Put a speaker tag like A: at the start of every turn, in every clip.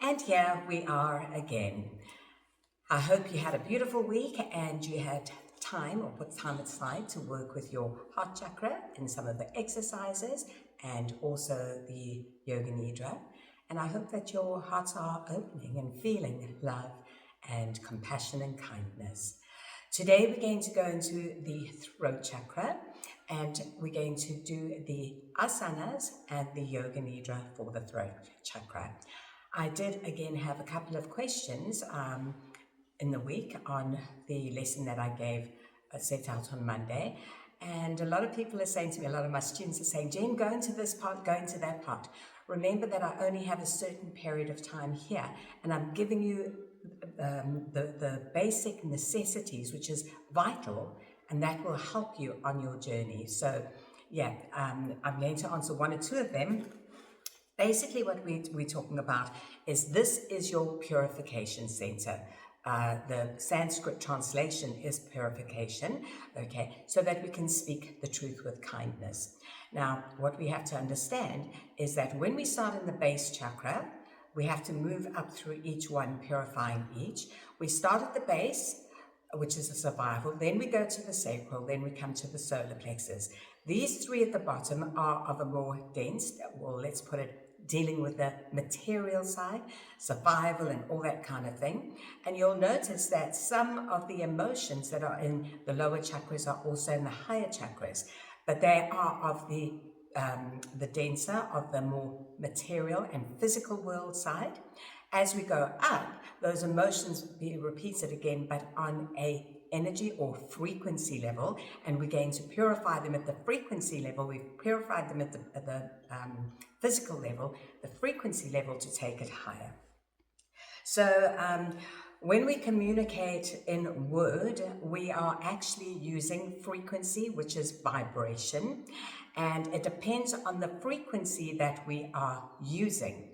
A: And here we are again. I hope you had a beautiful week and you had time or put time aside to work with your heart chakra in some of the exercises and also the yoga nidra. And I hope that your hearts are opening and feeling love and compassion and kindness. Today we're going to go into the throat chakra and we're going to do the asanas and the yoga nidra for the throat chakra. I did again have a couple of questions in the week on the lesson that I gave set out on Monday. And a lot of people are saying to me, a lot of my students are saying, Jen, go into this part, go into that part. Remember that I only have a certain period of time here, and I'm giving you the basic necessities, which is vital, and that will help you on your journey. So yeah, I'm going to answer one or two of them. Basically what we're talking about is this is your purification center. The Sanskrit translation is purification, okay, so that we can speak the truth with kindness. Now, what we have to understand is that when we start in the base chakra, we have to move up through each one, purifying each. We start at the base, which is the survival, then we go to the sacral, then we come to the solar plexus. These three at the bottom are of a more dense, well, let's put it, dealing with the material side, survival and all that kind of thing. And you'll notice that some of the emotions that are in the lower chakras are also in the higher chakras, but they are of the denser, of the more material and physical world side. As we go up, those emotions be repeated again, but on a energy or frequency level, and we're going to purify them at the frequency level. We've purified them at the physical level, the frequency level to take it higher. So when we communicate in word, we are actually using frequency, which is vibration, and it depends on the frequency that we are using.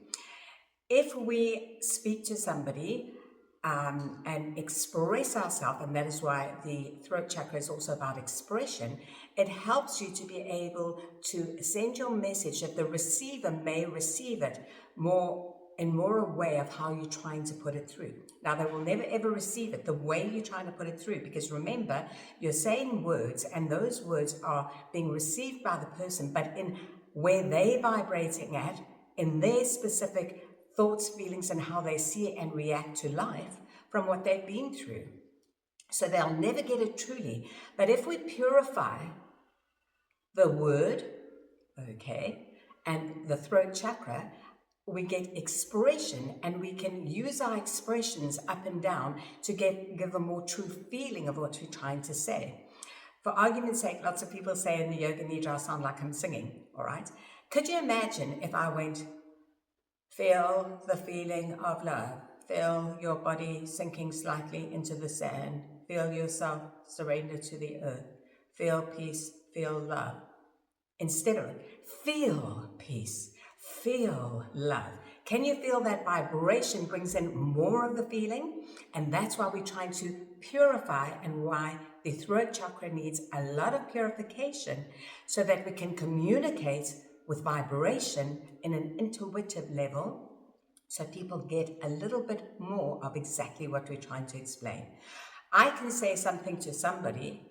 A: If we speak to somebody and express ourselves, and that is why the throat chakra is also about expression, it helps you to be able to send your message that the receiver may receive it in more a way of how you're trying to put it through. Now, they will never ever receive it the way you're trying to put it through, because remember, you're saying words and those words are being received by the person, but in where they're vibrating at, in their specific thoughts, feelings, and how they see and react to life from what they've been through. So they'll never get it truly. But if we purify the word, okay, and the throat chakra, we get expression, and we can use our expressions up and down to give a more true feeling of what we're trying to say. For argument's sake, lots of people say in the yoga nidra, I sound like I'm singing, all right? Could you imagine if I went, feel the feeling of love. Feel your body sinking slightly into the sand. Feel yourself surrender to the earth. Feel peace, feel love. Instead of feel peace, feel love. Can you feel that vibration brings in more of the feeling? And that's why we're trying to purify, and why the throat chakra needs a lot of purification, so that we can communicate with vibration in an intuitive level, so people get a little bit more of exactly what we're trying to explain. I can say something to somebody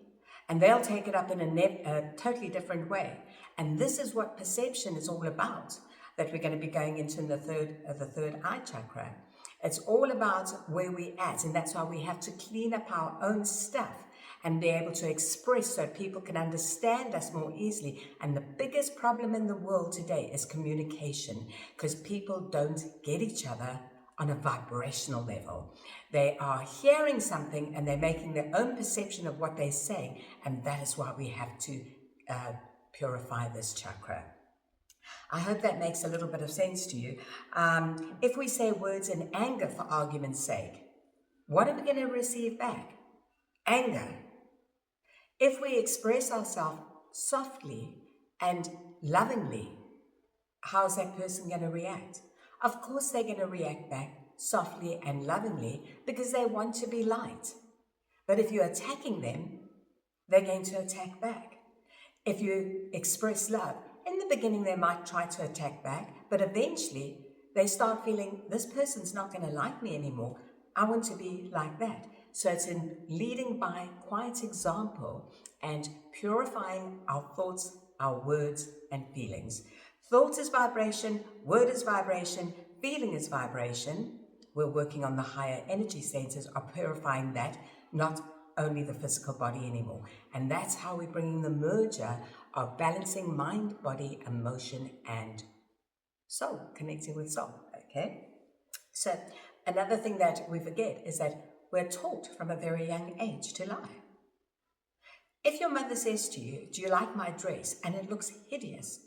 A: and they'll take it up in a totally different way. And this is what perception is all about, that we're going to be going into in the third eye chakra. It's all about where we're at, and that's why we have to clean up our own stuff and be able to express so people can understand us more easily. And the biggest problem in the world today is communication, because people don't get each other on a vibrational level. They are hearing something and they're making their own perception of what they're saying, and that is why we have to purify this chakra. I hope that makes a little bit of sense to you. If we say words in anger, for argument's sake, what are we going to receive back? Anger. If we express ourselves softly and lovingly, how's that person going to react? Of course they're going to react back softly and lovingly, because they want to be liked. But if you're attacking them, they're going to attack back. If you express love, in the beginning they might try to attack back, but eventually they start feeling, this person's not going to like me anymore. I want to be like that. So it's in leading by quiet example and purifying our thoughts, our words, and feelings. Thought is vibration, word is vibration, feeling is vibration. We're working on the higher energy centers of purifying that, not only the physical body anymore. And that's how we're bringing the merger of balancing mind, body, emotion, and soul, connecting with soul, okay? So another thing that we forget is that we're taught from a very young age to lie. If your mother says to you, do you like my dress? And it looks hideous,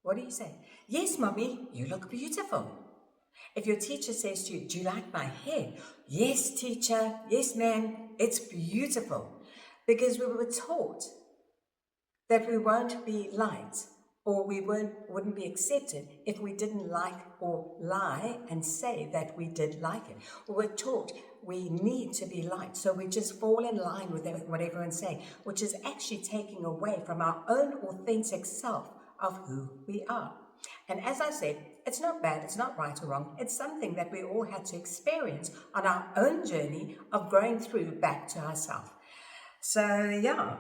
A: what do you say? Yes, mommy, you look beautiful. If your teacher says to you, do you like my hair? Yes, teacher. Yes, ma'am. It's beautiful. Because we were taught that we won't be liked or we wouldn't be accepted if we didn't like or lie and say that we did like it. We're taught we need to be liked, so we just fall in line with what everyone's saying, which is actually taking away from our own authentic self of who we are. And as I said, it's not bad, it's not right or wrong, it's something that we all had to experience on our own journey of growing through back to ourselves. So yeah,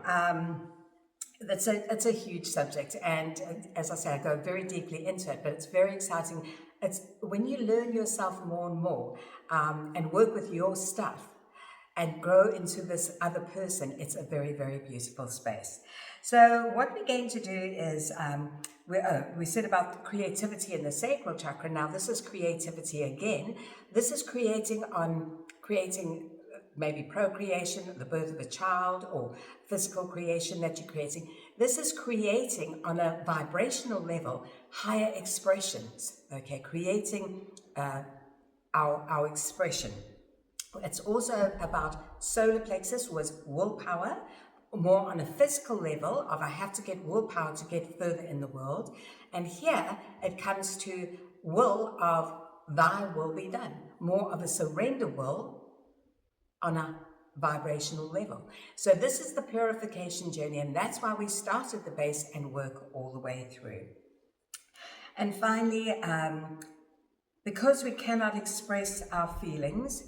A: it's a huge subject, and as I say, I go very deeply into it, but it's very exciting. It's when you learn yourself more and more and work with your stuff and grow into this other person, it's a very, very beautiful space. So what we're going to do is we said about creativity in the sacral chakra. Now this is creativity again. This is creating maybe procreation, the birth of a child, or physical creation that you're creating. This is creating on a vibrational level higher expressions, okay, creating our expression. It's also about solar plexus, was willpower, more on a physical level of I have to get willpower to get further in the world. And here it comes to will of thy will be done, more of a surrender will on a vibrational level. So this is the purification journey, and that's why we start at the base and work all the way through. And finally, because we cannot express our feelings,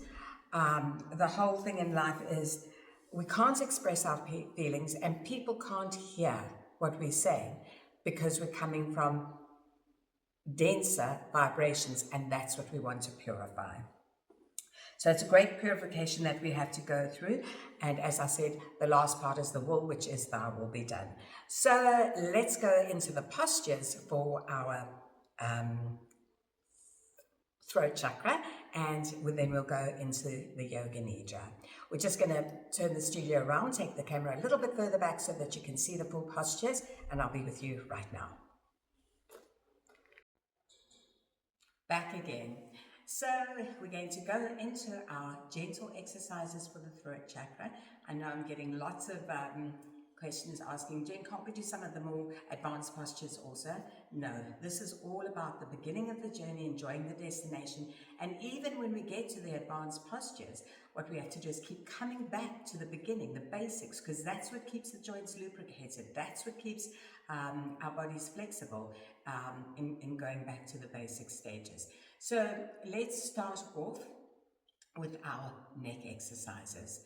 A: the whole thing in life is we can't express our feelings, and people can't hear what we say because we're coming from denser vibrations, and that's what we want to purify. So it's a great purification that we have to go through. And as I said, the last part is the will, which is thy will be done. So let's go into the postures for our throat chakra, and then we'll go into the yoga nidra. We're just going to turn the studio around, take the camera a little bit further back so that you can see the full postures, and I'll be with you right now. Back again. So we're going to go into our gentle exercises for the throat chakra. I know I'm getting lots of questions asking, Jen, can't we do some of the more advanced postures also? No, this is all about the beginning of the journey, enjoying the destination. And even when we get to the advanced postures, what we have to do is keep coming back to the beginning, the basics, because that's what keeps the joints lubricated. That's what keeps our bodies flexible in going back to the basic stages. So let's start off with our neck exercises.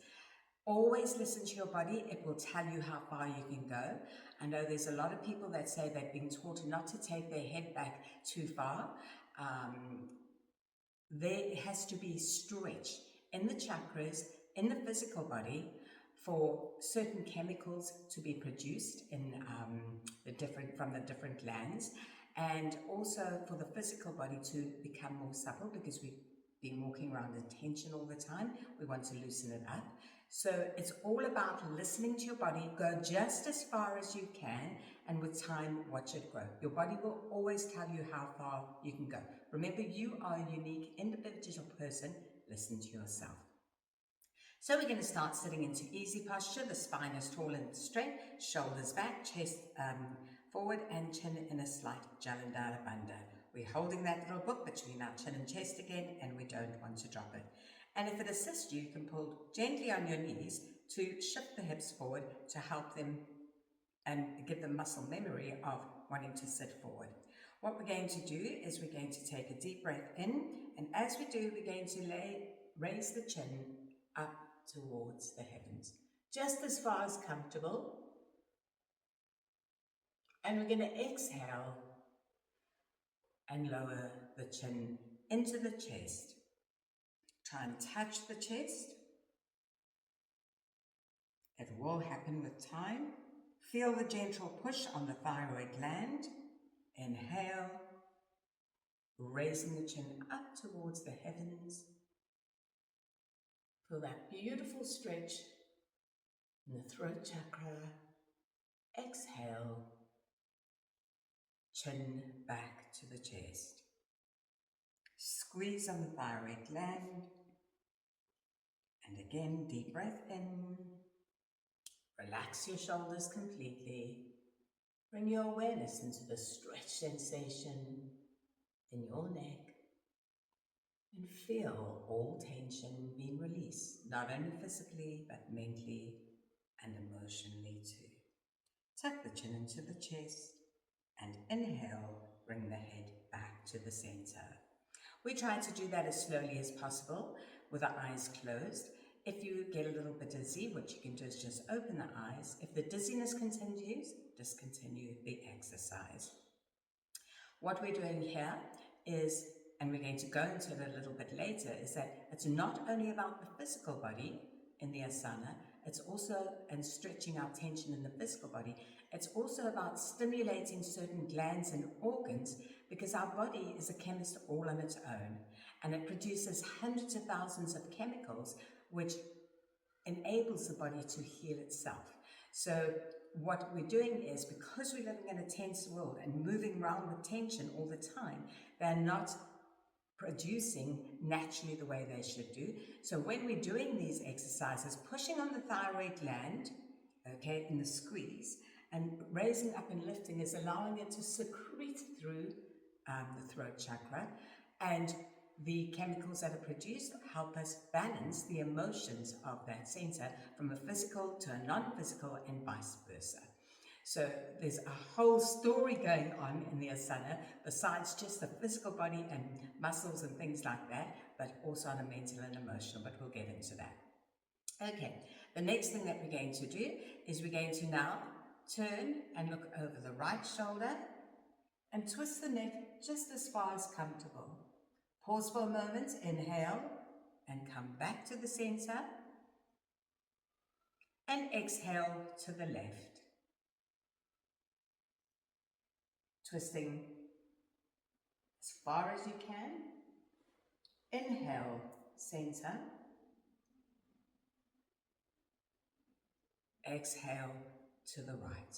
A: Always listen to your body. It will tell you how far you can go. I know there's a lot of people that say they've been taught not to take their head back too far. There has to be stretch in the chakras, in the physical body, for certain chemicals to be produced in from the different glands, and also for the physical body to become more supple, because we've been walking around in tension all the time. We want to loosen it up. So it's all about listening to your body. Go just as far as you can, and with time, watch it grow. Your body will always tell you how far you can go. Remember, you are a unique individual person. Listen to yourself. So we're going to start sitting into easy posture. The spine is tall and straight, shoulders back, chest forward, and chin in a slight Jalandhara Bandha. We're holding that little book between our chin and chest again, and we don't want to drop it. And if it assists you, you can pull gently on your knees to shift the hips forward to help them and give them muscle memory of wanting to sit forward. What we're going to do is we're going to take a deep breath in, and as we do, we're going to raise the chin up towards the heavens, just as far as comfortable. And we're going to exhale and lower the chin into the chest. Try and touch the chest. It will happen with time. Feel the gentle push on the thyroid gland. Inhale, raising the chin up towards the heavens. Feel that beautiful stretch in the throat chakra. Exhale, chin back to the chest. Squeeze on the thyroid gland. And again, deep breath in. Relax your shoulders completely. Bring your awareness into the stretch sensation in your neck. And feel all tension being released, not only physically, but mentally and emotionally too. Tuck the chin into the chest and inhale, bring the head back to the center. We try to do that as slowly as possible with the eyes closed. If you get a little bit dizzy, what you can do is just open the eyes. If the dizziness continues, discontinue the exercise. What we're doing here is, and we're going to go into it a little bit later, is that it's not only about the physical body in the asana, it's also, and stretching out tension in the physical body, it's also about stimulating certain glands and organs, because our body is a chemist all on its own, and it produces hundreds of thousands of chemicals which enables the body to heal itself. So what we're doing is, because we're living in a tense world and moving around with tension all the time, they're not producing naturally the way they should do. So when we're doing these exercises, pushing on the thyroid gland, okay, in the squeeze, and raising up and lifting is allowing it to secrete through the throat chakra, and the chemicals that are produced help us balance the emotions of that center from a physical to a non-physical and vice versa. So there's a whole story going on in the asana besides just the physical body and muscles and things like that, but also on a mental and emotional, but we'll get into that. Okay, the next thing that we're going to do is we're going to now turn and look over the right shoulder and twist the neck just as far as comfortable. Pause for a moment, inhale, and come back to the center. And exhale to the left. Twisting as far as you can. Inhale, center. Exhale to the right.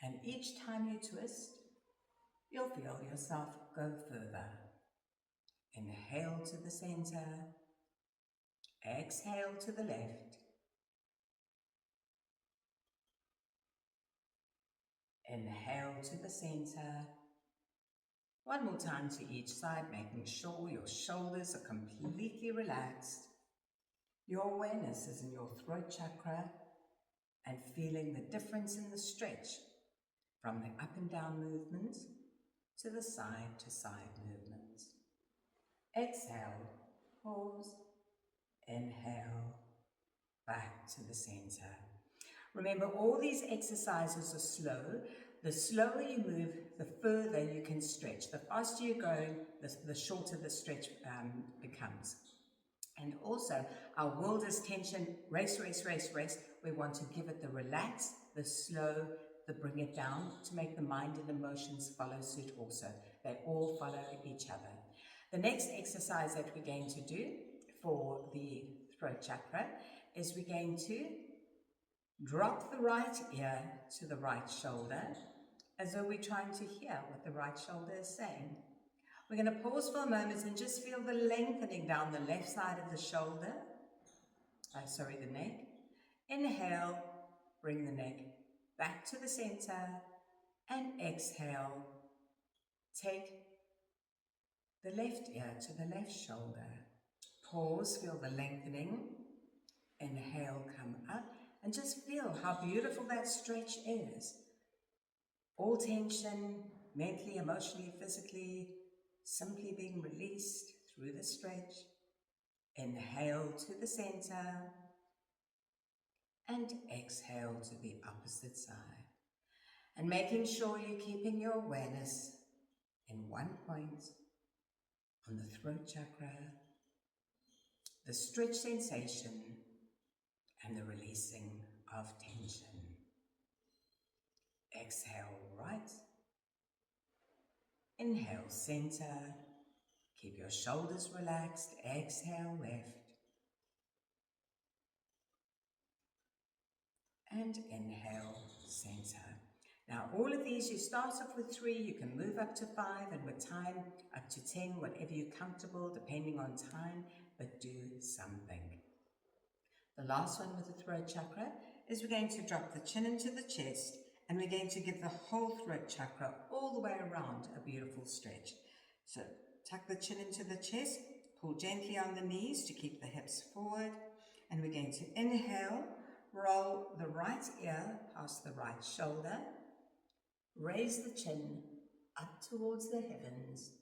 A: And each time you twist, you'll feel yourself go further. Inhale to the center. Exhale to the left. Inhale to the center. One more time to each side, making sure your shoulders are completely relaxed. Your awareness is in your throat chakra and feeling the difference in the stretch from the up and down movements to the side movements. Exhale, pause, inhale, back to the center. Remember, all these exercises are slow. The slower you move, the further you can stretch. The faster you're going, the shorter the stretch becomes. And also, our world is tension, race, race, race, race. We want to give it the relax, the slow, the bring it down, to make the mind and emotions follow suit also. They all follow each other. The next exercise that we're going to do for the throat chakra is we're going to drop the right ear to the right shoulder, as though we're trying to hear what the right shoulder is saying. We're going to pause for a moment and just feel the lengthening down the left side of the shoulder, the neck. Inhale, bring the neck back to the center, and exhale, take the left ear to the left shoulder. Pause, feel the lengthening. Inhale, come up, and just feel how beautiful that stretch is. All tension, mentally, emotionally, physically, simply being released through the stretch. Inhale to the center and exhale to the opposite side. And making sure you're keeping your awareness in one point on the throat chakra, the stretch sensation, and the releasing of tension. Exhale right. Inhale center. Keep your shoulders relaxed. Exhale left. And inhale center. Now all of these, you start off with 3, you can move up to 5, and with time up to 10, whatever you're comfortable, depending on time, but do something. The last one with the throat chakra is we're going to drop the chin into the chest, and we're going to give the whole throat chakra all the way around a beautiful stretch. So tuck the chin into the chest, pull gently on the knees to keep the hips forward, and we're going to inhale, roll the right ear past the right shoulder, raise the chin up towards the heavens,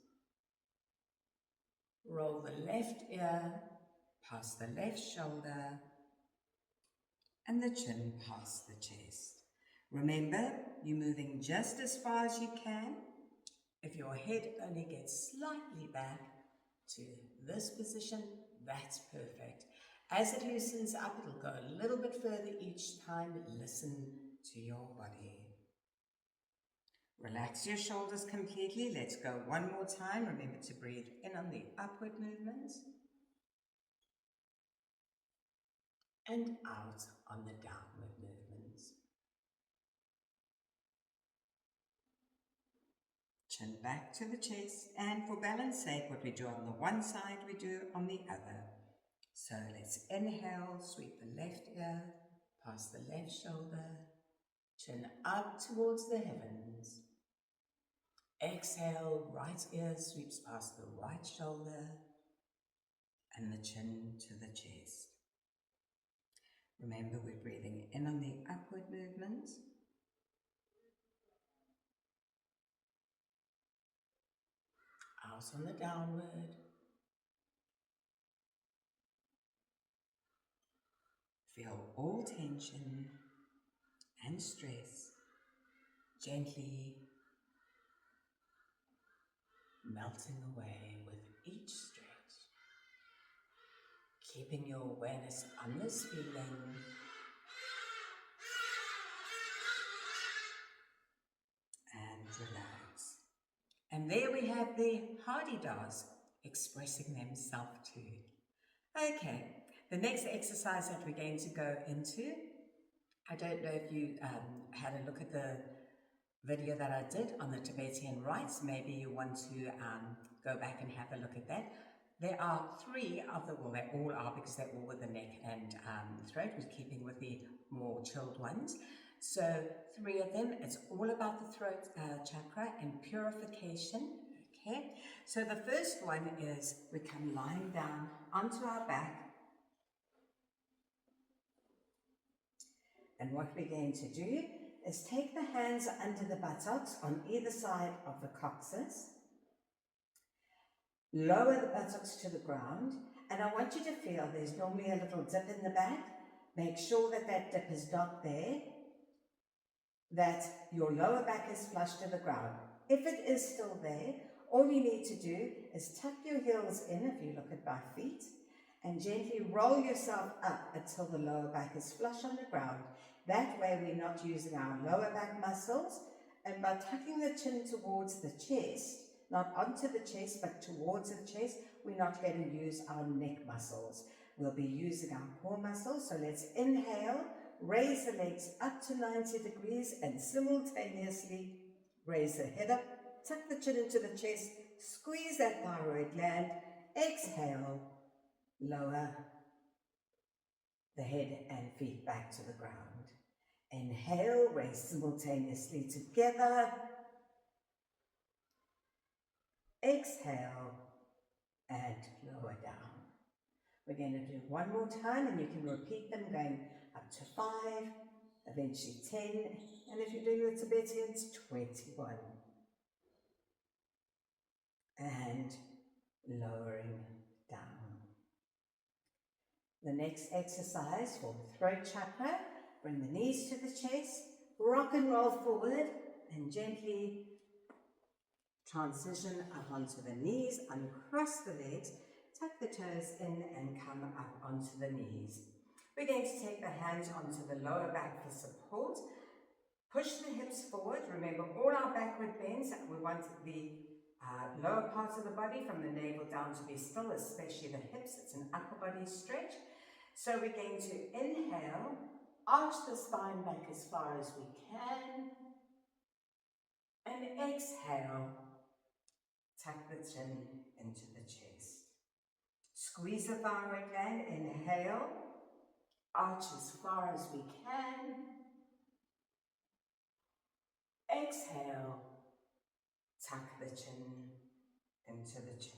A: roll the left ear past the left shoulder, and the chin past the chest. Remember, you're moving just as far as you can. If your head only gets slightly back to this position, that's perfect. As it loosens up, it'll go a little bit further each time. Listen to your body. Relax your shoulders completely. Let's go one more time. Remember to breathe in on the upward movements and out on the downward movements. Chin back to the chest, and for balance sake, what we do on the one side, we do on the other. So let's inhale, sweep the left ear past the left shoulder, chin up towards the heavens. Exhale, right ear sweeps past the right shoulder and the chin to the chest. Remember, we're breathing in on the upward movements out on the downward. Feel all tension and stress gently melting away with each stretch. Keeping your awareness on this feeling and relax. And there we have the hardy-das expressing themselves too. Okay, the next exercise that we're going to go into, I don't know if you had a look at the video that I did on the Tibetan rites. Maybe you want to go back and have a look at that. There are 3 of the, well, they all are because they're all with the neck and throat. We're keeping with the more chilled ones. So 3 of them, it's all about the throat chakra and purification. Okay, so the first one is we come lying down onto our back. And what we're going to do is take the hands under the buttocks on either side of the coccyx. Lower the buttocks to the ground, and I want you to feel there's normally a little dip in the back. Make sure that that dip is not there, that your lower back is flush to the ground. If it is still there, all you need to do is tuck your heels in, if you look at my feet, and gently roll yourself up until the lower back is flush on the ground. That way we're not using our lower back muscles, and by tucking the chin towards the chest, not onto the chest but towards the chest, we're not going to use our neck muscles. We'll be using our core muscles. So let's inhale, raise the legs up to 90 degrees and simultaneously raise the head up, tuck the chin into the chest, squeeze that thyroid gland, exhale, lower the head and feet back to the ground. Inhale, raise simultaneously together. Exhale and lower down. We're going to do one more time, and you can repeat them going up to 5, eventually 10, and if you're doing the Tibetans, 21. And lowering down. The next exercise for the throat chakra, bring the knees to the chest, rock and roll forward, and gently transition up onto the knees, uncross the legs, tuck the toes in and come up onto the knees. We're going to take the hands onto the lower back for support. Push the hips forward. Remember all our backward bends, we want the lower parts of the body from the navel down to be still, especially the hips. It's an upper body stretch. So we're going to inhale, arch the spine back as far as we can, and exhale, tuck the chin into the chest. Squeeze the thyroid gland, inhale, arch as far as we can, exhale, tuck the chin into the chest.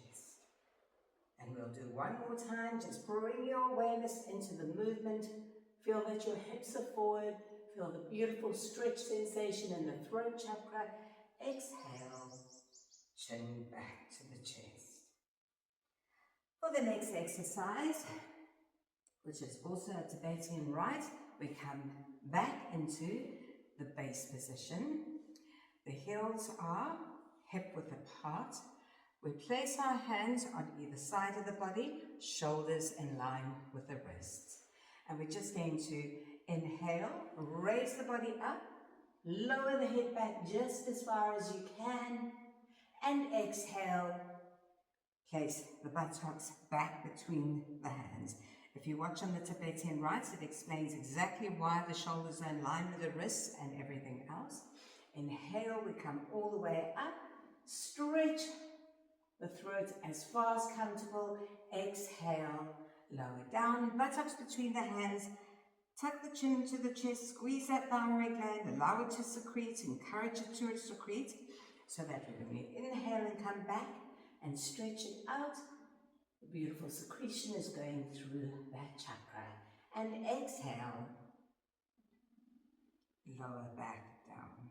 A: And we'll do one more time. Just bring your awareness into the movement. Feel that your hips are forward. Feel the beautiful stretch sensation in the throat chakra. Exhale, chin back to the chest. For the next exercise, which is also a Tibetan rite, we come back into the base position. The heels are hip width apart. We place our hands on either side of the body, shoulders in line with the wrists. And we're just going to inhale, raise the body up, lower the head back just as far as you can, and exhale, place the buttocks back between the hands. If you watch on the Tibetan rites, it explains exactly why the shoulders are in line with the wrists and everything else. Inhale, we come all the way up, stretch the throat as far as comfortable. Exhale, lower down, buttocks between the hands, tuck the chin into the chest, squeeze that thyroid gland, allow it to secrete, encourage it to secrete, so that when you inhale and come back and stretch it out, the beautiful secretion is going through that chakra. And exhale, lower back down.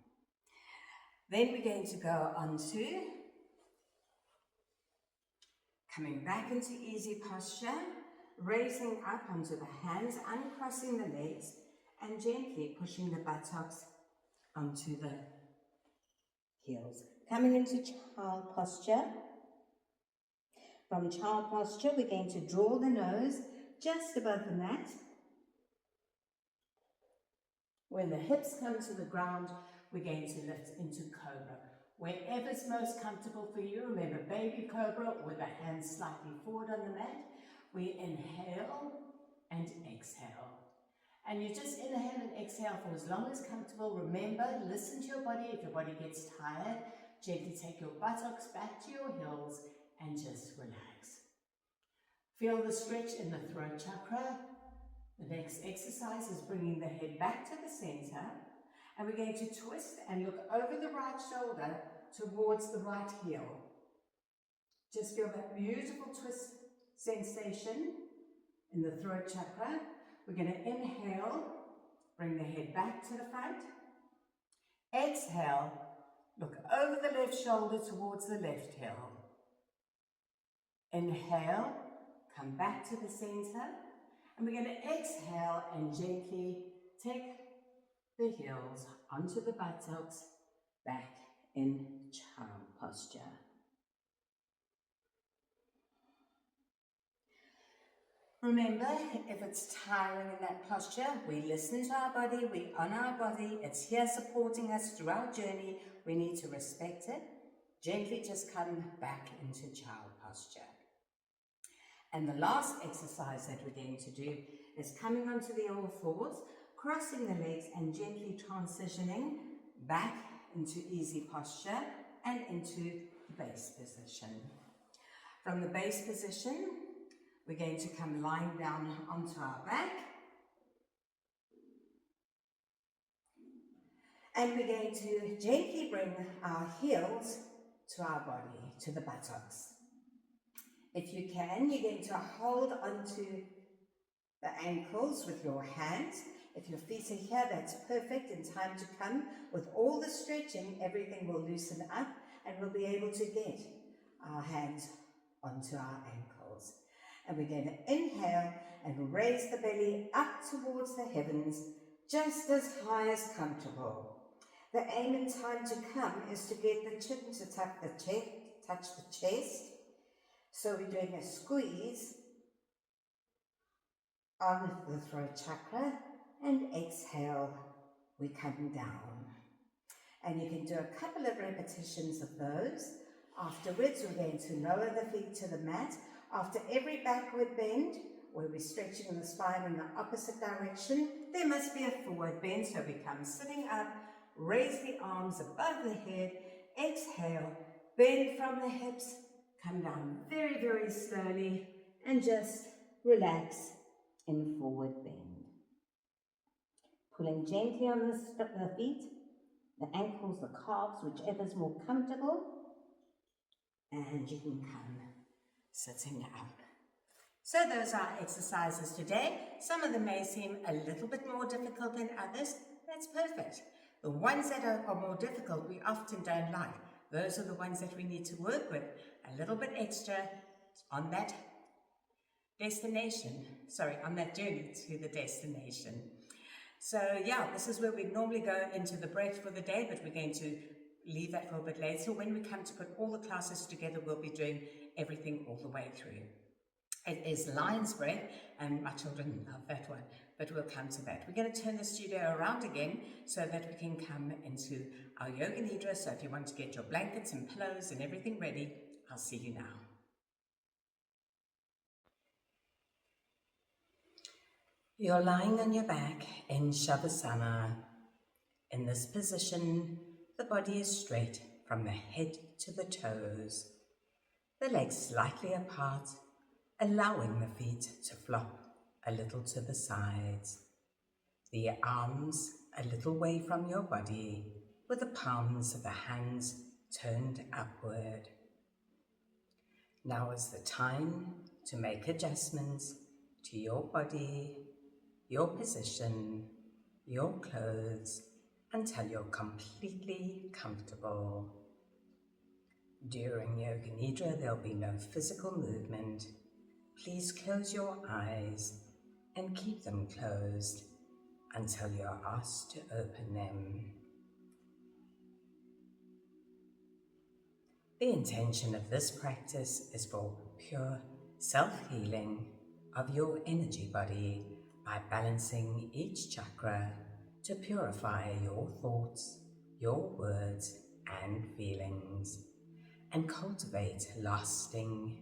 A: Then we're going to go on to coming back into easy posture, raising up onto the hands, uncrossing the legs, and gently pushing the buttocks onto the heels. Coming into child posture. From child posture, we're going to draw the nose just above the mat. When the hips come to the ground, we're going to lift into cobra. Wherever's most comfortable for you, remember baby cobra with the hands slightly forward on the mat. We inhale and exhale. And you just inhale and exhale for as long as comfortable. Remember, listen to your body. If your body gets tired, gently take your buttocks back to your heels and just relax. Feel the stretch in the throat chakra. The next exercise is bringing the head back to the center. And we're going to twist and look over the right shoulder towards the right heel. Just feel that beautiful twist sensation in the throat chakra. We're going to inhale, bring the head back to the front. Exhale, look over the left shoulder towards the left heel. Inhale, come back to the center. And we're going to exhale and gently take the heels onto the buttocks, back in child posture. Remember, if it's tiring in that posture, we listen to our body, we honor our body, it's here supporting us through our journey, we need to respect it. Gently just come back into child posture. And the last exercise that we're going to do is coming onto the all fours, crossing the legs and gently transitioning back into easy posture and into base position. From the base position, we're going to come lying down onto our back. And we're going to gently bring our heels to our body, to the buttocks. If you can, you're going to hold onto the ankles with your hands If your feet are here, that's perfect. In time to come, with all the stretching, everything will loosen up and we'll be able to get our hands onto our ankles. And we're going to inhale and raise the belly up towards the heavens, just as high as comfortable. The aim in time to come is to get the chin to touch the chest. So we're doing a squeeze on the throat chakra, and exhale, we come down. And you can do a couple of repetitions of those. Afterwards, we're going to lower the feet to the mat. After every backward bend, where we're stretching the spine in the opposite direction, there must be a forward bend. So we come sitting up, raise the arms above the head, exhale, bend from the hips, come down very, very slowly, and just relax in forward bend. Pulling gently on the feet, the ankles, the calves, whichever's more comfortable, and you can come sitting up. So those are exercises today. Some of them may seem a little bit more difficult than others. That's perfect. The ones that are more difficult, we often don't like. Those are the ones that we need to work with a little bit extra on that on that journey to the destination. So yeah, this is where we normally go into the break for the day, but we're going to leave that for a bit later. So when we come to put all the classes together, we'll be doing everything all the way through. It is lion's breath, and my children love that one, but we'll come to that. We're going to turn the studio around again so that we can come into our yoga nidra. So if you want to get your blankets and pillows and everything ready, I'll see you now. You're lying on your back in Shavasana. In this position, the body is straight from the head to the toes, the legs slightly apart, allowing the feet to flop a little to the sides, the arms a little away from your body, with the palms of the hands turned upward. Now is the time to make adjustments to your body, your position, your clothes, until you're completely comfortable. During Yoga Nidra, there'll be no physical movement. Please close your eyes and keep them closed until you're asked to open them. The intention of this practice is for pure self-healing of your energy body by balancing each chakra to purify your thoughts, your words and feelings, and cultivate lasting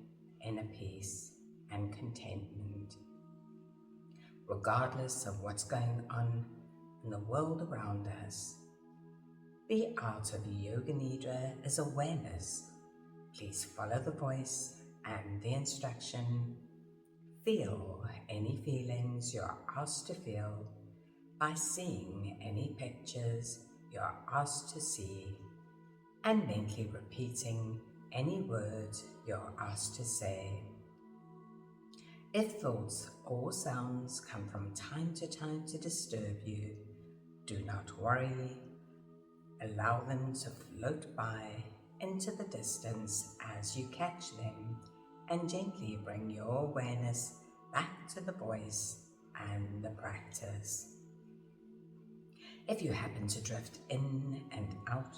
A: inner peace and contentment. Regardless of what's going on in the world around us, the art of Yoga Nidra is awareness. Please follow the voice and the instruction. Feel any feelings you're asked to feel by seeing any pictures you're asked to see, and mentally repeating any words you're asked to say. If thoughts or sounds come from time to disturb you, do not worry. Allow them to float by into the distance as you catch them, and gently bring your awareness back to the voice and the practice. If you happen to drift in and out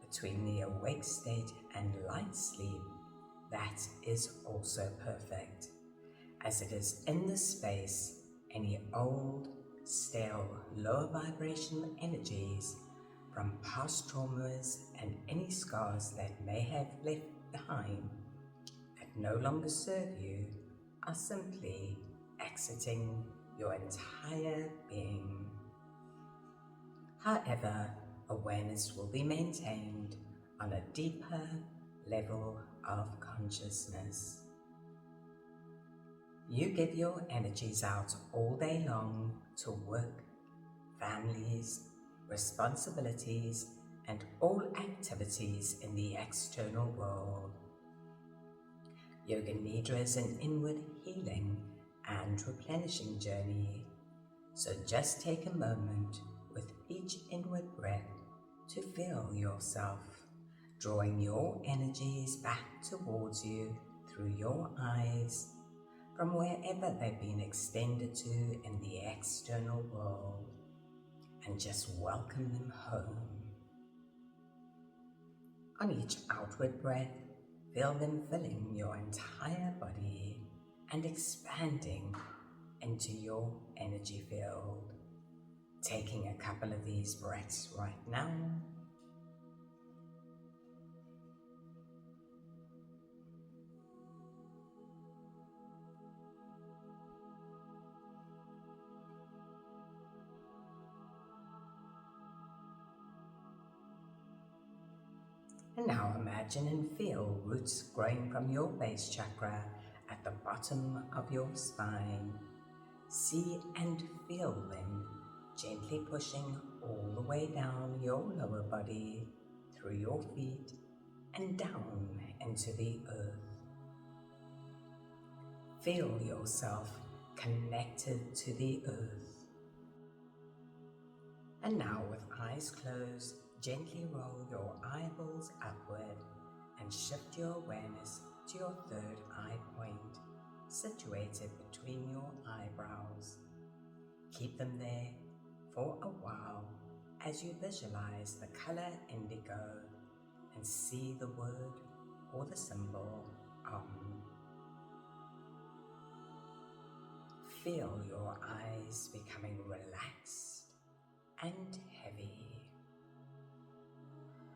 A: between the awake state and light sleep, that is also perfect, as it is in this space any old, stale, lower vibrational energies from past traumas and any scars that may have left behind that no longer serve you are simply exiting your entire being. However, awareness will be maintained on a deeper level of consciousness. You give your energies out all day long to work, families, responsibilities, and all activities in the external world. Yoga Nidra is an inward healing and replenishing journey So just take a moment with each inward breath to feel yourself, drawing your energies back towards you through your eyes, from wherever they've been extended to in the external world, and just welcome them home. On each outward breath, feel them filling your entire body and expanding into your energy field. Taking a couple of these breaths right now. And now imagine and feel roots growing from your base chakra at the bottom of your spine. See and feel them gently pushing all the way down your lower body, through your feet, and down into the earth. Feel yourself connected to the earth. And now, with eyes closed, gently roll your eyeballs upward and shift your awareness to your third eye point, situated between your eyebrows. Keep them there for a while as you visualize the color indigo and see the word or the symbol Om. Feel your eyes becoming relaxed and heavy.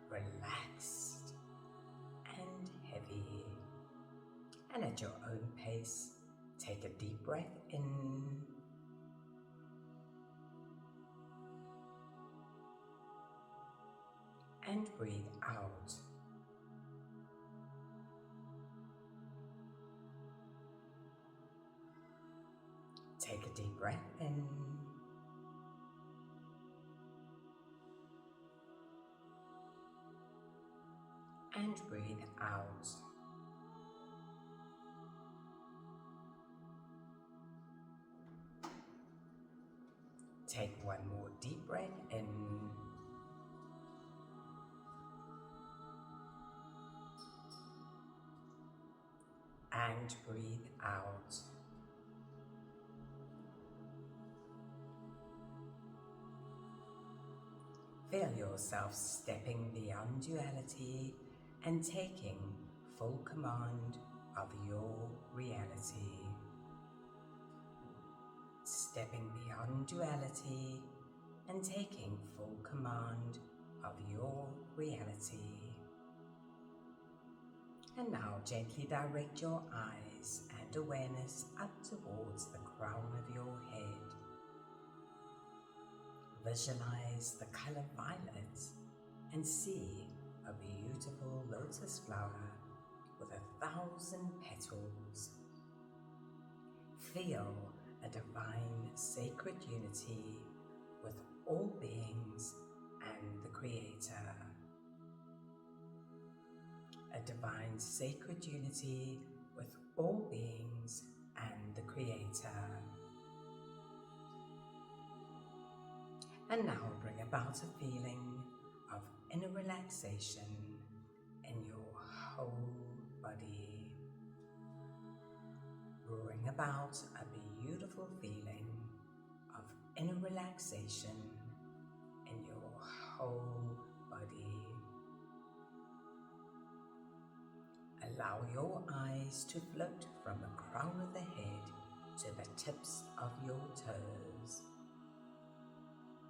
A: Relaxed and heavy. And at your own pace, take a deep breath in and breathe out. Take a deep breath in and breathe out. Take one more deep breath in and breathe out. Feel yourself stepping beyond duality and taking full command of your reality. Stepping beyond duality and taking full command of your reality. And now gently direct your eyes and awareness up towards the crown of your head. Visualize the color violet and see a beautiful lotus flower with 1,000 petals. Feel a divine sacred unity with all beings and the Creator. A divine sacred unity with all beings and the Creator. And now bring about a feeling of inner relaxation in your whole body. Bring about a beautiful feeling of inner relaxation in your whole body. Allow your eyes to float from the crown of the head to the tips of your toes.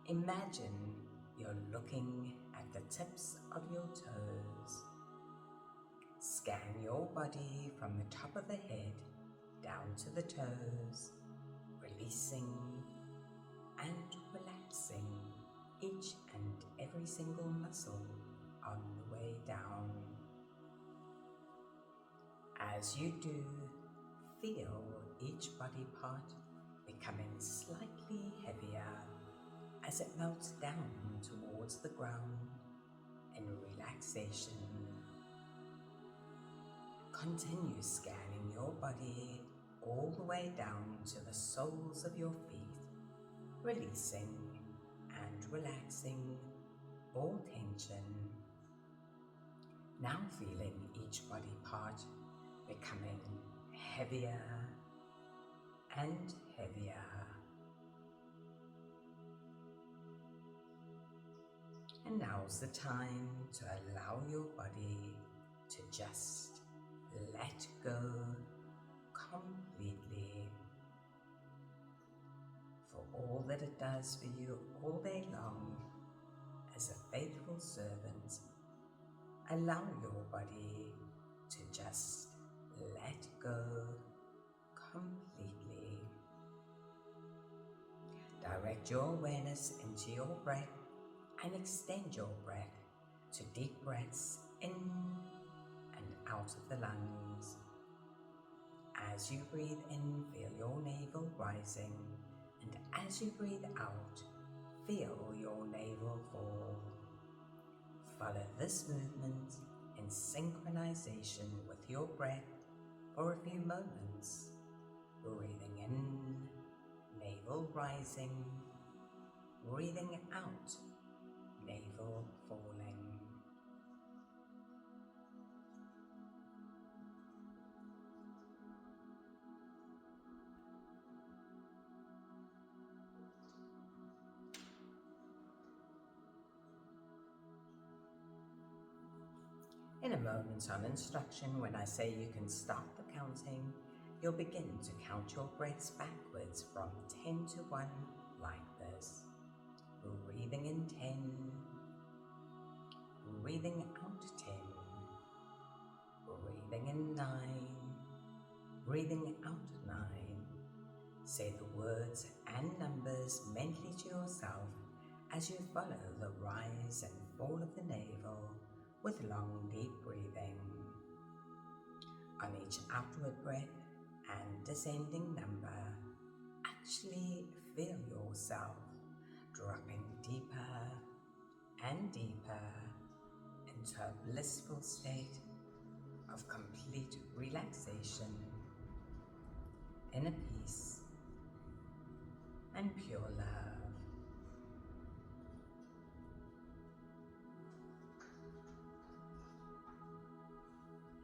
A: Imagine you're looking at the tips of your toes. Scan your body from the top of the head down to the toes, releasing and relaxing each and every single muscle on the way down. As you do, feel each body part becoming slightly heavier as it melts down towards the ground in relaxation. Continue scanning your body all the way down to the soles of your feet, releasing and relaxing all tension. Now feeling each body part becoming heavier and heavier. And now's the time to allow your body to just let go completely for all that it does for you all day long as a faithful servant. Allow your body to just let go completely. Direct your awareness into your breath and extend your breath to deep breaths in and out of the lungs. As you breathe in, feel your navel rising, and as you breathe out, feel your navel fall. Follow this movement in synchronization with your breath for a few moments. Breathing in, navel rising, breathing out, navel falling. In a moment on instruction, when I say you can start the counting, you'll begin to count your breaths backwards from 10 to 1 like this. Breathing in 10, breathing out 10, breathing in 9, breathing out 9. Say the words and numbers mentally to yourself as you follow the rise and fall of the navel with long, deep breathing. On each outward breath and descending number, actually feel yourself dropping deeper and deeper into a blissful state of complete relaxation, inner peace, and pure love.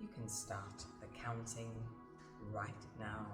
A: You can start the counting right now.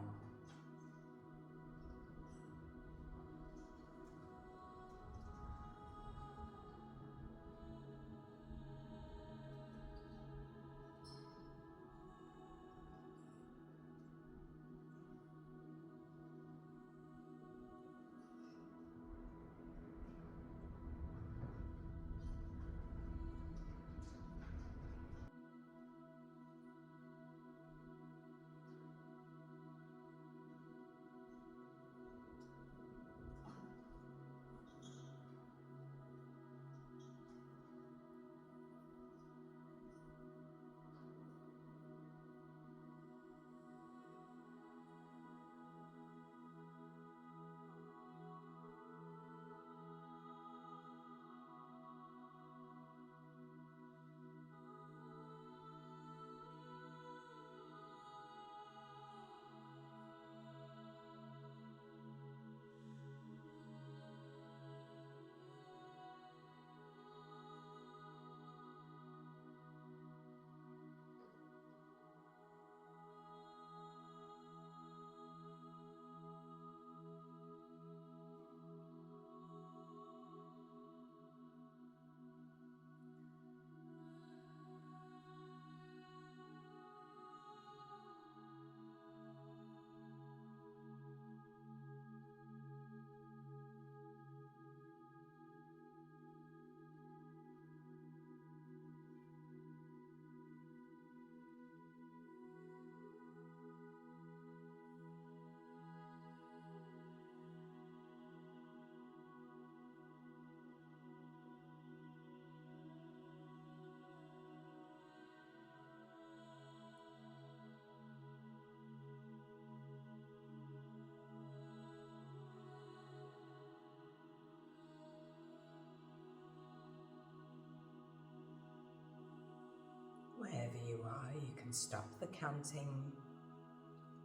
A: Wherever you are, you can stop the counting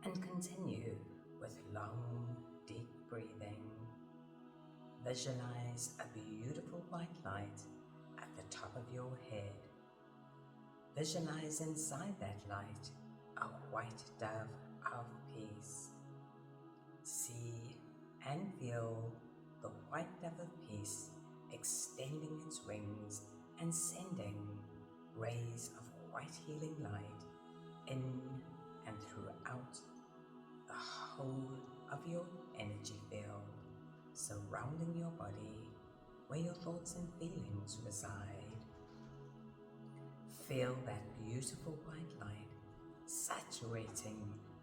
A: and continue with long, deep breathing. Visualize a beautiful white light at the top of your head. Visualize inside that light a white dove of peace. See and feel the white dove of peace extending its wings and sending rays of white healing light in and throughout the whole of your energy field, surrounding your body where your thoughts and feelings reside. Feel that beautiful white light saturating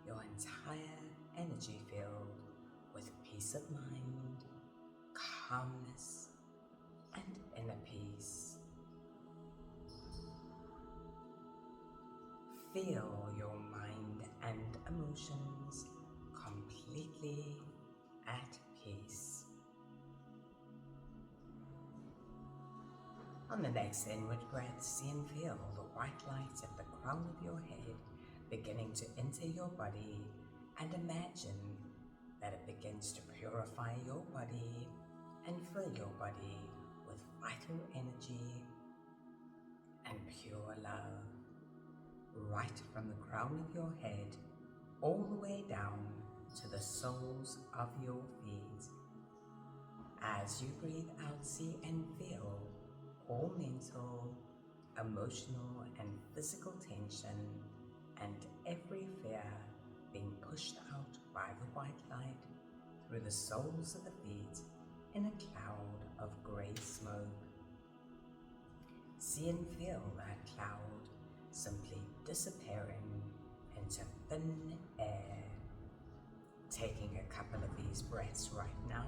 A: your entire energy field with peace of mind, calmness, and inner peace. Feel your mind and emotions completely at peace. On the next inward breath, see and feel the white light at the crown of your head beginning to enter your body, and imagine that it begins to purify your body and fill your body with vital energy and pure love, right from the crown of your head all the way down to the soles of your feet. As you breathe out, see and feel all mental, emotional, and physical tension and every fear being pushed out by the white light through the soles of the feet in a cloud of grey smoke. See and feel that cloud simply disappearing into thin air. Taking a couple of these breaths right now.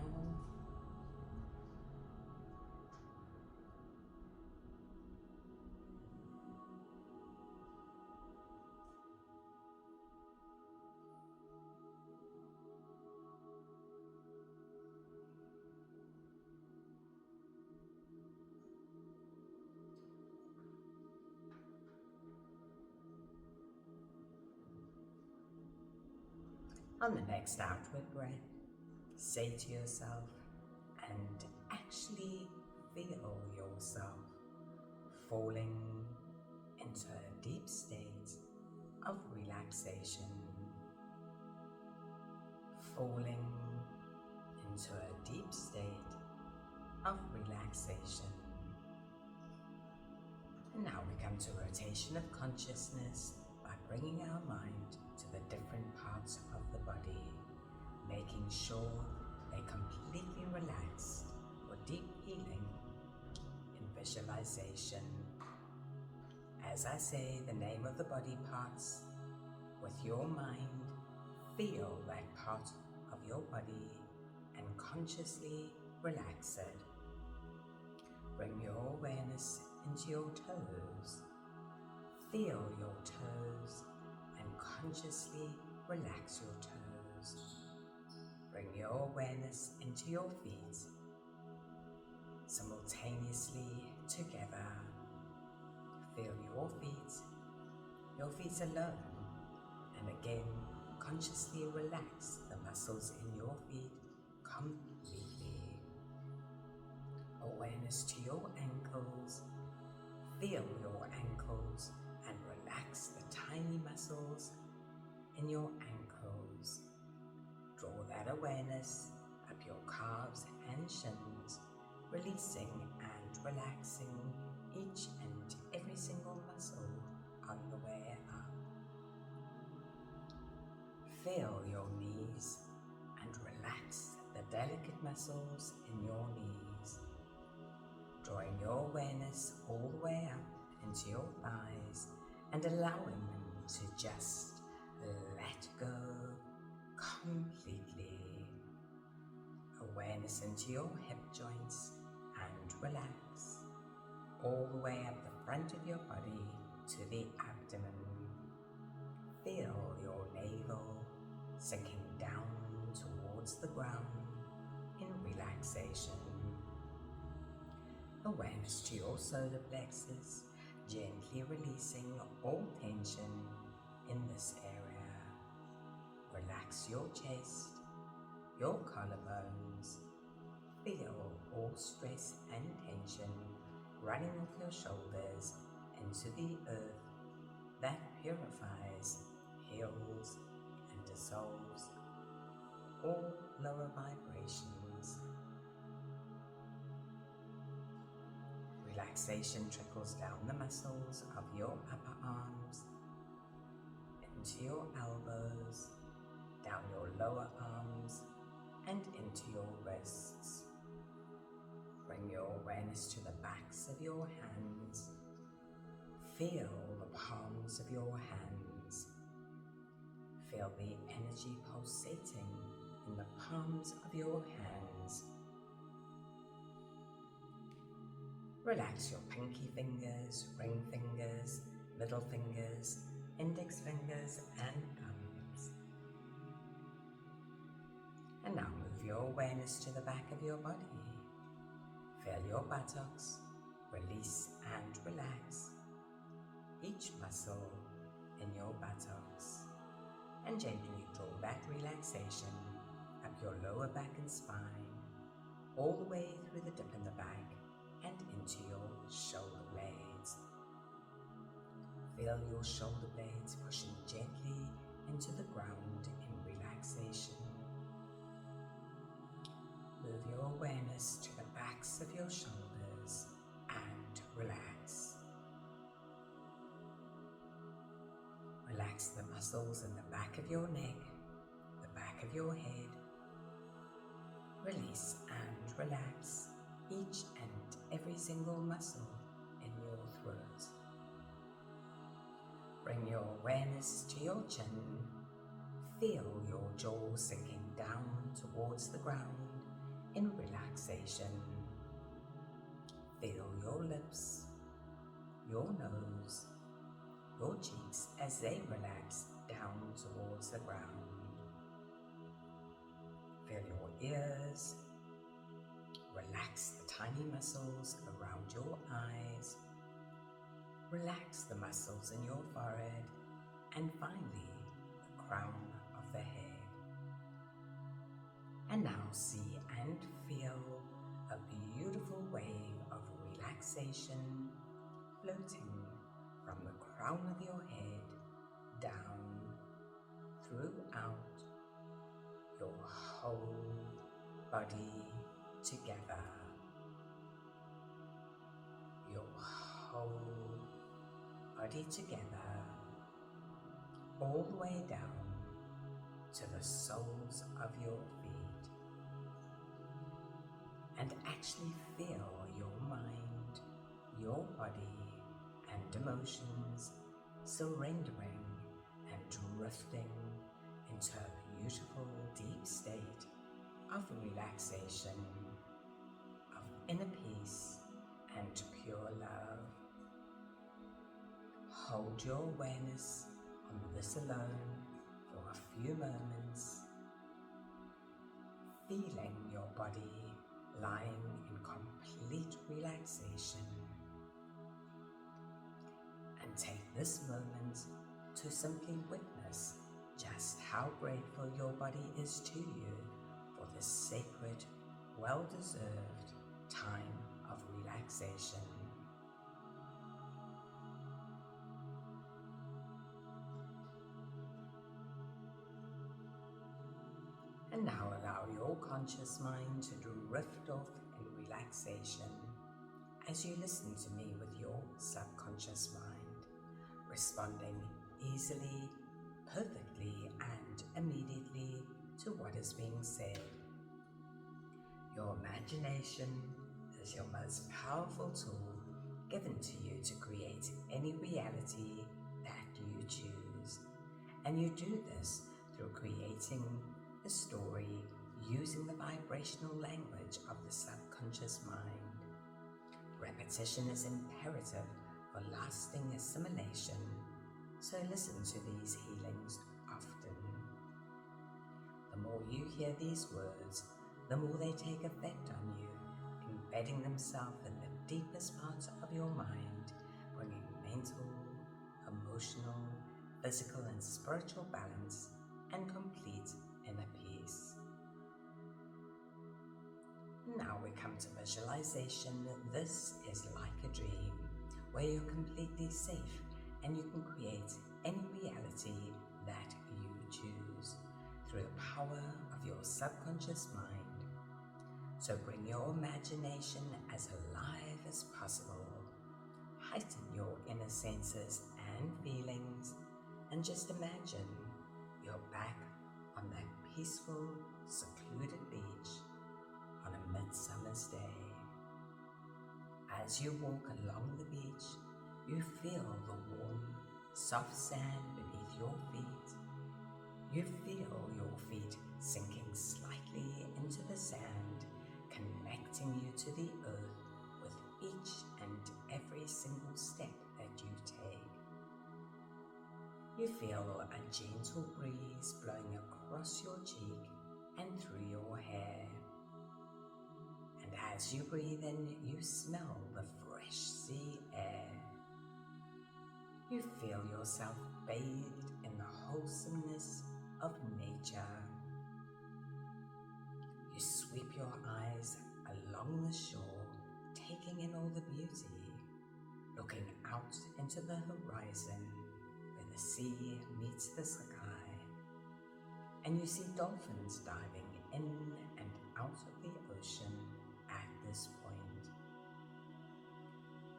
A: On the next outward breath, say to yourself and actually feel yourself falling into a deep state of relaxation, falling into a deep state of relaxation. And now we come to rotation of consciousness by bringing our mind to the different parts of the body, making sure they completely relax for deep healing in visualization. As I say the name of the body parts, with your mind, feel that part of your body and consciously relax it. Bring your awareness into your toes. Feel your toes and consciously relax your toes. Bring your awareness into your feet. Simultaneously together. Feel your feet alone, and again consciously relax the muscles in your feet completely. Awareness to your ankles. Feel your ankles and relax the tiny muscles in your ankles. Draw that awareness up your calves and shins, releasing and relaxing each and every single muscle on the way up. Feel your knees and relax the delicate muscles in your knees. Drawing your awareness all the way up into your thighs and allowing them to just let go completely. Awareness into your hip joints and relax all the way up the front of your body to the abdomen. Feel your navel sinking down towards the ground in relaxation. Awareness to your solar plexus, gently releasing all tension in this area. Relax your chest, your collarbones. Feel all stress and tension running off your shoulders into the earth that purifies, heals, and dissolves all lower vibrations. Relaxation trickles down the muscles of your upper arms, into your elbows, down your lower arms, and into your wrists. Bring your awareness to the backs of your hands. Feel the palms of your hands. Feel the energy pulsating in the palms of your hands. Relax your pinky fingers, ring fingers, middle fingers, index fingers, and thumbs. And now move your awareness to the back of your body. Feel your buttocks, release and relax each muscle in your buttocks, and gently draw that relaxation up your lower back and spine, all the way through the dip in the back and into your shoulder blades. Feel your shoulder blades pushing gently into the ground in relaxation. Move your awareness to the backs of your shoulders and relax. Relax the muscles in the back of your neck, the back of your head. Release and relax each and every single muscle in your throat. Bring your awareness to your chin. Feel your jaw sinking down towards the ground in relaxation. Feel your lips, your nose, your cheeks as they relax down towards the ground. Feel your ears. Relax the tiny muscles around your eyes. Relax the muscles in your forehead, and finally the crown of the head. And now see and feel a beautiful wave of relaxation floating from the crown of your head down throughout your whole body together. Your whole body together, all the way down to the soles of your feet. And actually feel your mind, your body, and emotions surrendering and drifting into a beautiful deep state of relaxation, of inner peace and pure love. Hold your awareness on this alone for a few moments, feeling your body lying in complete relaxation. And take this moment to simply witness just how grateful your body is to you for this sacred, well-deserved time of relaxation. And now allow your conscious mind to drift off in relaxation as you listen to me with your subconscious mind, responding easily, perfectly, and immediately to what is being said. Your imagination is your most powerful tool given to you to create any reality that you choose. And you do this through creating the story using the vibrational language of the subconscious mind. Repetition is imperative for lasting assimilation, so listen to these healings often. The more you hear these words, the more they take effect on you, embedding themselves in the deepest parts of your mind, bringing mental, emotional, physical, and spiritual balance and complete inner peace. Now we come to visualization. This is like a dream where you're completely safe and you can create any reality that you choose through the power of your subconscious mind. So bring your imagination as alive as possible. Heighten your inner senses and feelings, and just imagine you're back on that peaceful, secluded beach on a midsummer's day. As you walk along the beach, you feel the warm, soft sand beneath your feet. You feel your feet sinking slightly into the sand, connecting you to the earth with each and every single step that you take. You feel a gentle breeze blowing across your cheek and through your hair. And as you breathe in, you smell the fresh sea air. You feel yourself bathed in the wholesomeness of nature. You sweep your eyes along the shore, taking in all the beauty, looking out into the horizon where the sea meets the sky, and you see dolphins diving in and out of the ocean at this point.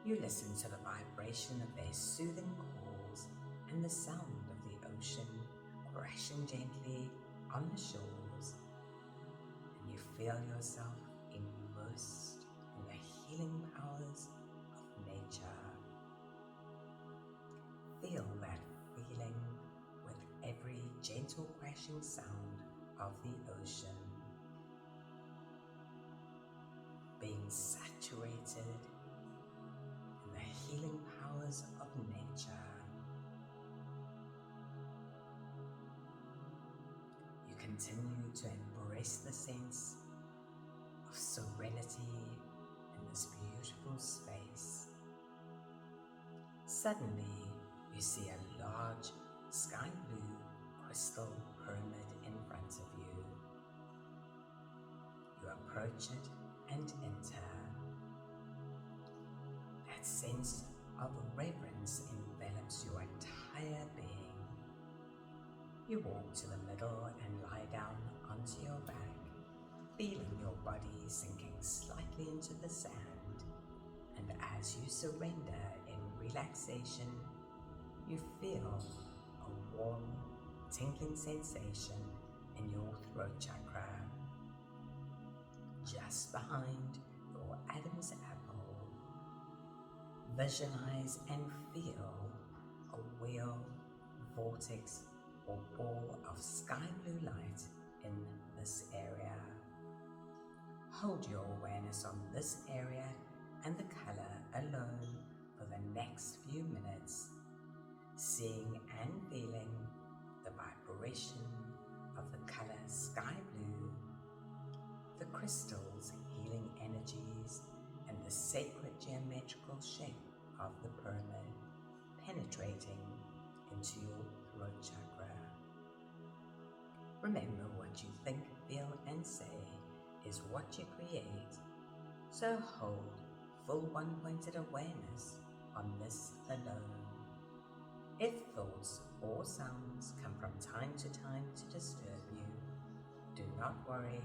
A: You listen to the vibration of their soothing calls and the sound of the ocean crashing gently on the shores, and you feel yourself immersed in the healing powers of nature. Feel that feeling with every gentle crashing sound of the ocean, being saturated in the healing powers of nature. You continue to embrace the sense of serenity in this beautiful space. Suddenly, you see a large sky blue crystal pyramid in front of you. You approach it and enter. That sense of reverence envelops your entire being. You walk to the middle and lie down onto your back, feeling your body sinking slightly into the sand. And as you surrender in relaxation, you feel a warm, tingling sensation in your throat chakra, just behind your Adam's apple. Visualize and feel a wheel, vortex, or ball of sky blue light in this area. Hold your awareness on this area and the color alone for the next few minutes, seeing and feeling the vibration of the color sky blue, the crystal's healing energies, and the sacred geometrical shape of the pyramid penetrating into your throat chakra. Remember, what you think, feel, and say is what you create. So hold full one-pointed awareness on this alone. If thoughts or sounds come from time to time to disturb you, do not worry.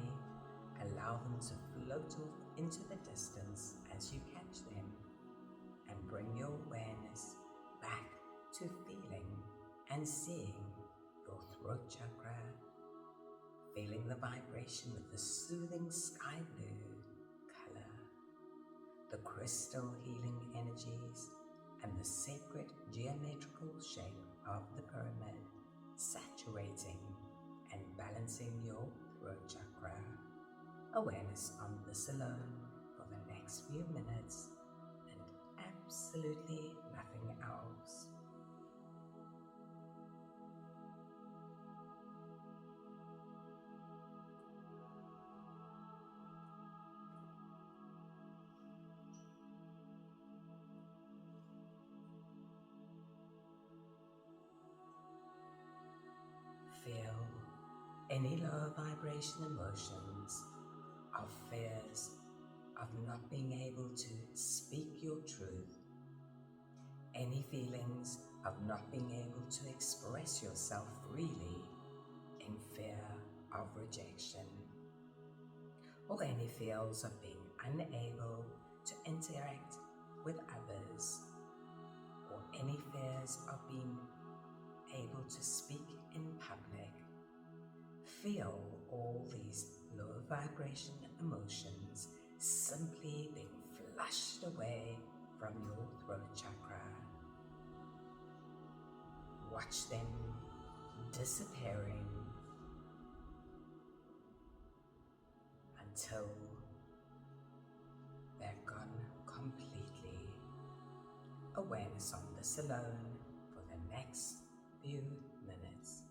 A: Allow them to float off into the distance as you catch them, and bring your awareness back to feeling and seeing your throat chakra, feeling the vibration of the soothing sky blue color, the crystal healing energies, and the sacred geometrical shape of the pyramid saturating and balancing your throat chakra. Awareness on this alone for the next few minutes and absolutely nothing else. Feel any lower vibration emotions of fears of not being able to speak your truth, any feelings of not being able to express yourself freely in fear of rejection, or any fears of being unable to interact with others, or any fears of being able to speak in public. Feel all these low vibration emotions simply being flushed away from your throat chakra. Watch them disappearing until they're gone completely. Awareness on this alone for the next few minutes.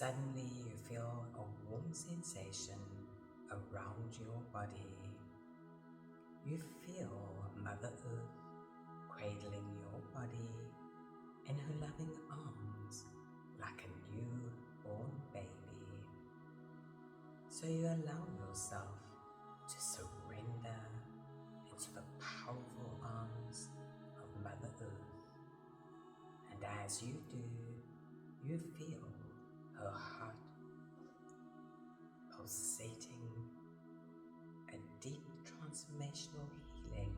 A: Suddenly you feel a warm sensation around your body. You feel Mother Earth cradling your body in her loving arms like a newborn baby. So you allow yourself to surrender into the powerful arms of Mother Earth. And as you do, you feel her heart pulsating, a deep transformational healing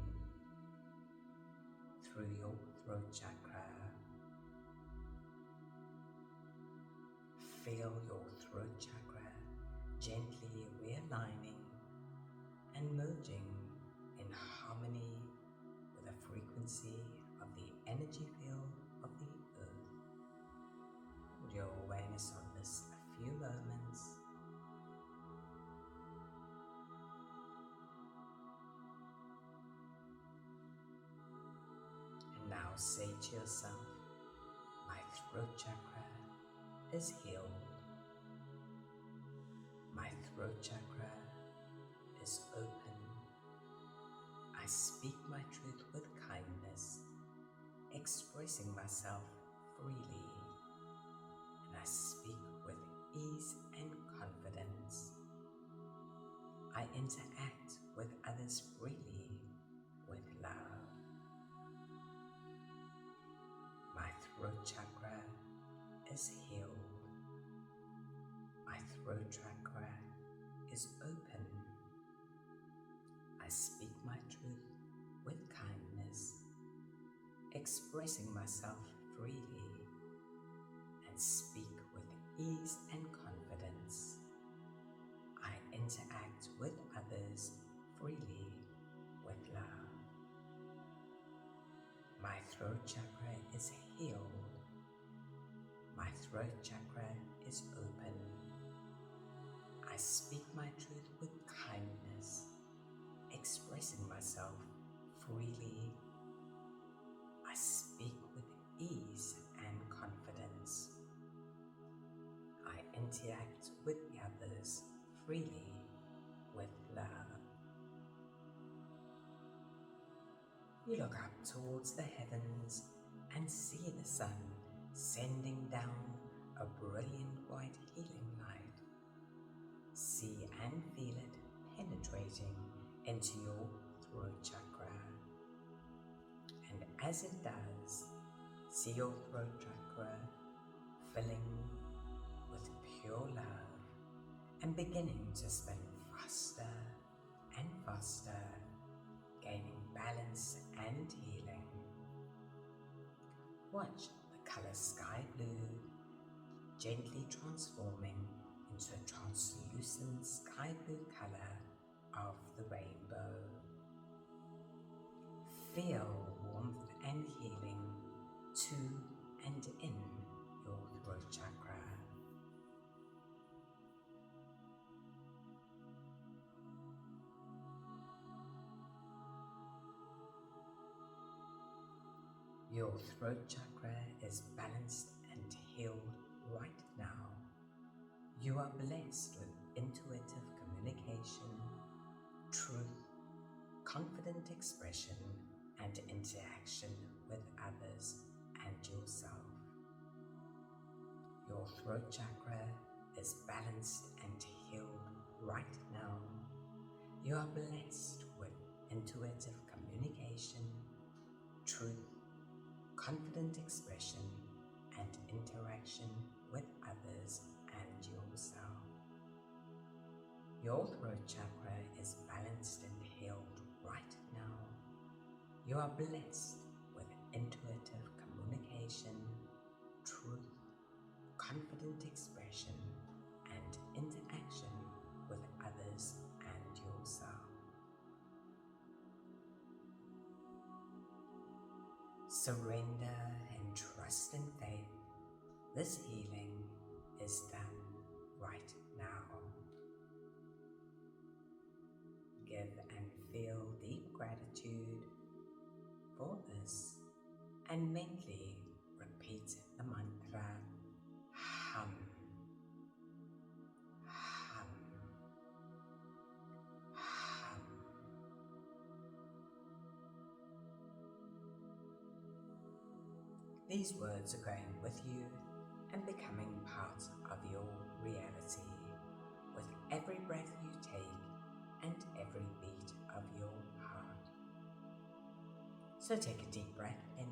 A: through your throat chakra. Feel your throat chakra gently realigning and merging in harmony with the frequency of the energy field of the earth. Hold your awareness on this a few moments. And now say to yourself, my throat chakra is healed. My throat chakra is open. I speak my truth with kindness, expressing myself freely, and I speak with ease and confidence. I interact with others freely with love. My throat chakra is healed. My throat chakra is open. I speak my truth with kindness, expressing myself freely, and speak with ease and confidence. I interact with others freely with love. My throat chakra is healed. My throat chakra is open. I speak my truth with kindness, expressing myself freely. I speak with ease and confidence. I interact with others freely with love. You look up towards the heavens and see the sun sending down a brilliant white healing light. See and feel it penetrating into your throat chakra. And as it does, see your throat chakra filling with pure love and beginning to spin faster and faster, gaining balance and healing. Watch the color sky blue gently transforming into a translucent sky blue color of the rainbow. Feel warmth and healing to and in your throat chakra. Your throat chakra is balanced and healed right now. You are blessed with intuitive communication, truth, confident expression, and interaction with others and yourself. Your throat chakra is balanced and healed right now. You are blessed with intuitive communication, truth, confident expression, and interaction with others and yourself. Your throat chakra is balanced and healed right now. You are blessed with intuitive communication, truth, confident expression, and interaction with others and yourself. Surrender and trust and faith. This healing is done right now. Give and feel deep gratitude for this and mentally repeat the mantra hum. These words are going with you and becoming part of your reality with every breath you take and every beat of your heart. So take a deep breath in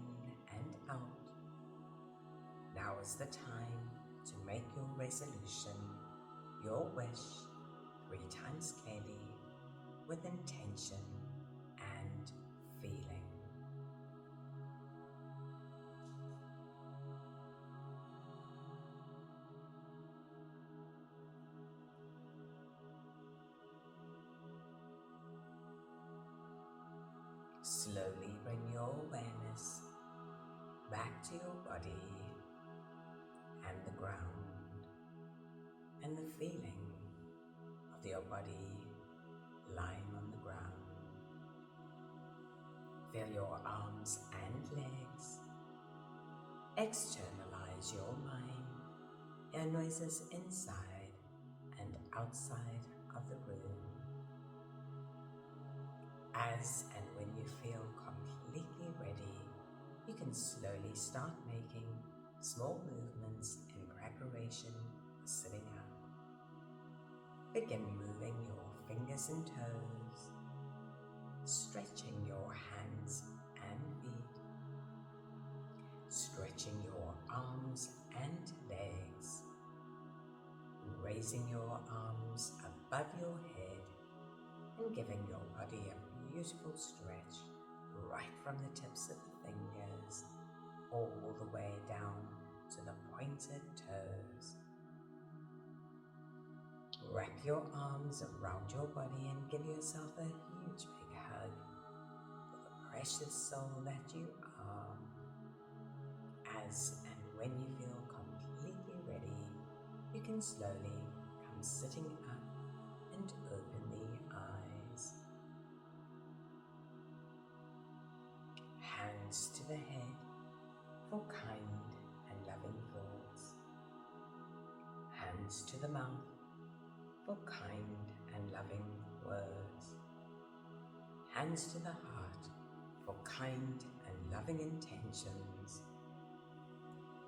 A: and out. Now is the time to make your resolution, your wish, 3 times clearly, with intention and feeling. Slowly bring your awareness back to your body and the ground and the feeling of your body lying on the ground. Feel your arms and legs. Externalize your mind. Hear noises inside and outside of the room. As and when you feel completely ready, you can slowly start making small movements in preparation for sitting up. Begin moving your fingers and toes, stretching your hands and feet, stretching your arms and legs, raising your arms above your head and giving your body a beautiful stretch right from the tips of the fingers all the way down to the pointed toes. Wrap your arms around your body and give yourself a huge big hug for the precious soul that you are. As and when you feel completely ready, you can slowly come sitting up and open the eyes. Hands to the head for kind and loving thoughts. Hands to the mouth for kind and loving words. Hands to the heart for kind and loving intentions.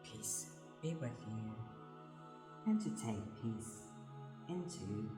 A: Peace be with you, and to take peace into